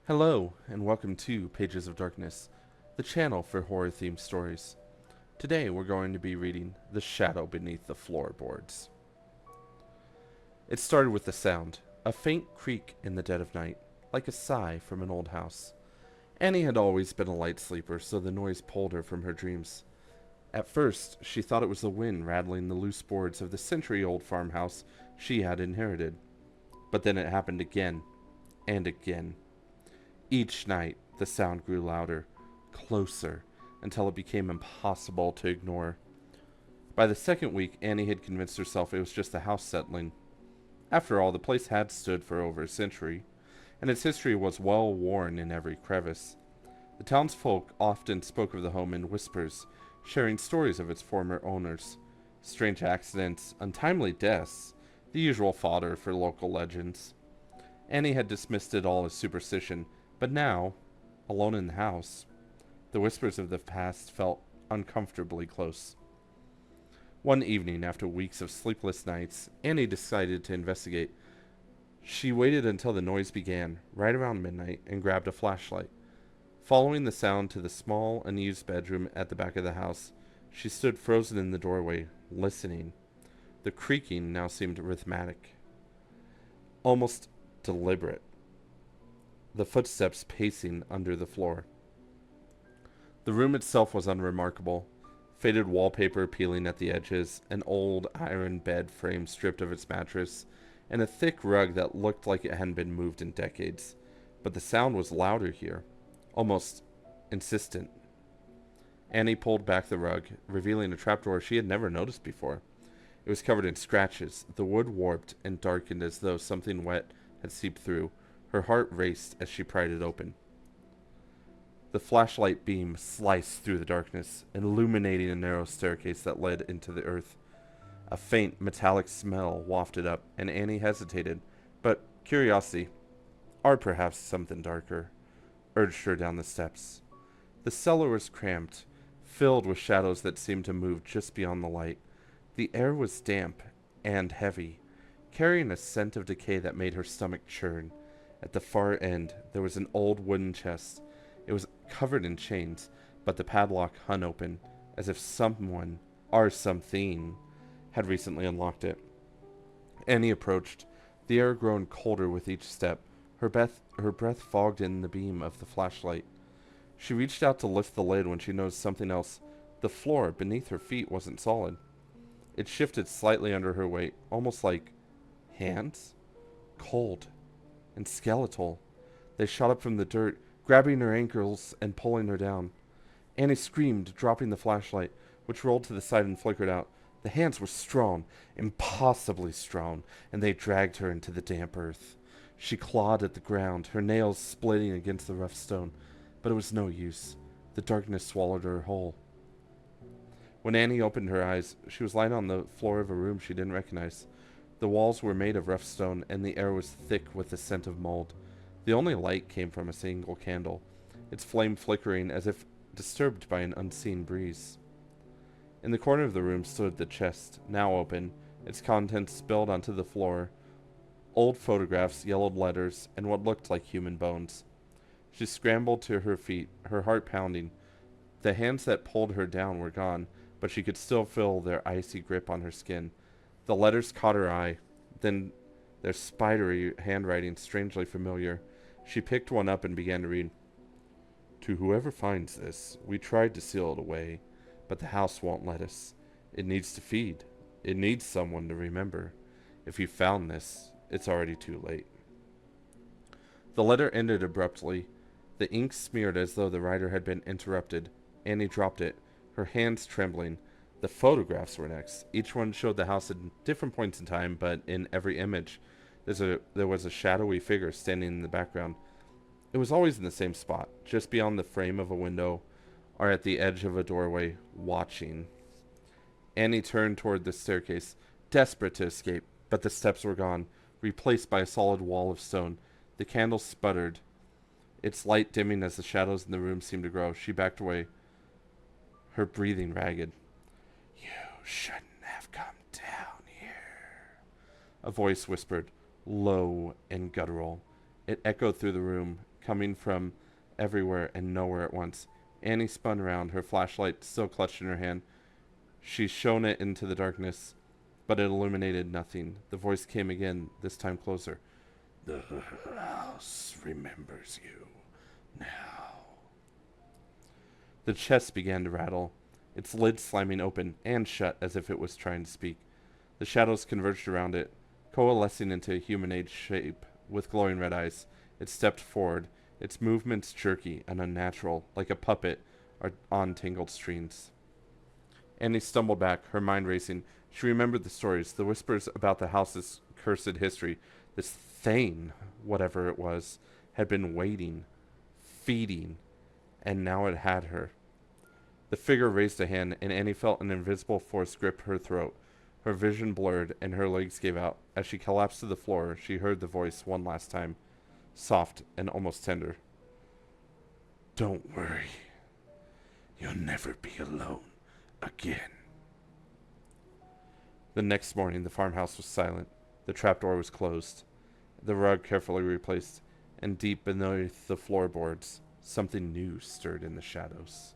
Hello, and welcome to Pages of Darkness, the channel for horror-themed stories. Today we're going to be reading The Shadow Beneath the Floorboards. It started with a sound, a faint creak in the dead of night, like a sigh from an old house. Annie had always been a light sleeper, so the noise pulled her from her dreams. At first, she thought it was the wind rattling the loose boards of the century-old farmhouse she had inherited. But then it happened again, and again. Each night, the sound grew louder, closer, until it became impossible to ignore. By the second week, Annie had convinced herself it was just the house settling. After all, the place had stood for over a century, and its history was well worn in every crevice. The townsfolk often spoke of the home in whispers, sharing stories of its former owners. Strange accidents, untimely deaths, the usual fodder for local legends. Annie had dismissed it all as superstition, but now, alone in the house, the whispers of the past felt uncomfortably close. One evening, after weeks of sleepless nights, Annie decided to investigate. She waited until the noise began, right around midnight, and grabbed a flashlight. Following the sound to the small, unused bedroom at the back of the house, she stood frozen in the doorway, listening. The creaking now seemed rhythmic, almost deliberate, the footsteps pacing under the floor. The room itself was unremarkable. Faded wallpaper peeling at the edges, an old iron bed frame stripped of its mattress, and a thick rug that looked like it hadn't been moved in decades. But the sound was louder here, almost insistent. Annie pulled back the rug, revealing a trapdoor she had never noticed before. It was covered in scratches, the wood warped and darkened as though something wet had seeped through. Her heart raced as she pried it open. The flashlight beam sliced through the darkness, illuminating a narrow staircase that led into the earth. A faint metallic smell wafted up, and Annie hesitated, but curiosity, or perhaps something darker, urged her down the steps. The cellar was cramped, filled with shadows that seemed to move just beyond the light. The air was damp and heavy, carrying a scent of decay that made her stomach churn. At the far end, there was an old wooden chest. It was covered in chains, but the padlock hung open, as if someone, or something, had recently unlocked it. Annie approached, the air growing colder with each step, her breath fogged in the beam of the flashlight. She reached out to lift the lid when she noticed something else. The floor beneath her feet wasn't solid. It shifted slightly under her weight, almost like hands, cold and skeletal. They shot up from the dirt, grabbing her ankles and pulling her down. Annie screamed, dropping the flashlight, which rolled to the side and flickered out. The hands were strong, impossibly strong, and they dragged her into the damp earth. She clawed at the ground, her nails splitting against the rough stone, but it was no use. The darkness swallowed her whole. When Annie opened her eyes, she was lying on the floor of a room she didn't recognize. The walls were made of rough stone, and the air was thick with the scent of mold. The only light came from a single candle, its flame flickering as if disturbed by an unseen breeze. In the corner of the room stood the chest, now open, its contents spilled onto the floor, old photographs, yellowed letters, and what looked like human bones. She scrambled to her feet, her heart pounding. The hands that pulled her down were gone, but she could still feel their icy grip on her skin. The letters caught her eye, then their spidery handwriting strangely familiar. She picked one up and began to read. To whoever finds this, we tried to seal it away, but the house won't let us. It needs to feed. It needs someone to remember. If you found this, it's already too late. The letter ended abruptly. The ink smeared as though the writer had been interrupted. Annie dropped it, her hands trembling. The photographs were next. Each one showed the house at different points in time, but in every image, there was a shadowy figure standing in the background. It was always in the same spot, just beyond the frame of a window or at the edge of a doorway, watching. Annie turned toward the staircase, desperate to escape, but the steps were gone, replaced by a solid wall of stone. The candle sputtered, its light dimming as the shadows in the room seemed to grow. She backed away, her breathing ragged. You shouldn't have come down here, a voice whispered, low and guttural. It echoed through the room, coming from everywhere and nowhere at once. Annie spun around, her flashlight still clutched in her hand. She shone it into the darkness, but it illuminated nothing. The voice came again, this time closer. The house remembers you now. The chest began to rattle, its lid slamming open and shut as if it was trying to speak. The shadows converged around it, coalescing into a humanoid shape with glowing red eyes. It stepped forward, its movements jerky and unnatural, like a puppet on tangled strings. Annie stumbled back, her mind racing. She remembered the stories, the whispers about the house's cursed history. This thing, whatever it was, had been waiting, feeding, and now it had her. The figure raised a hand, and Annie felt an invisible force grip her throat. Her vision blurred, and her legs gave out. As she collapsed to the floor, she heard the voice one last time, soft and almost tender. Don't worry. You'll never be alone again. The next morning, the farmhouse was silent. The trapdoor was closed, the rug carefully replaced, and deep beneath the floorboards, something new stirred in the shadows.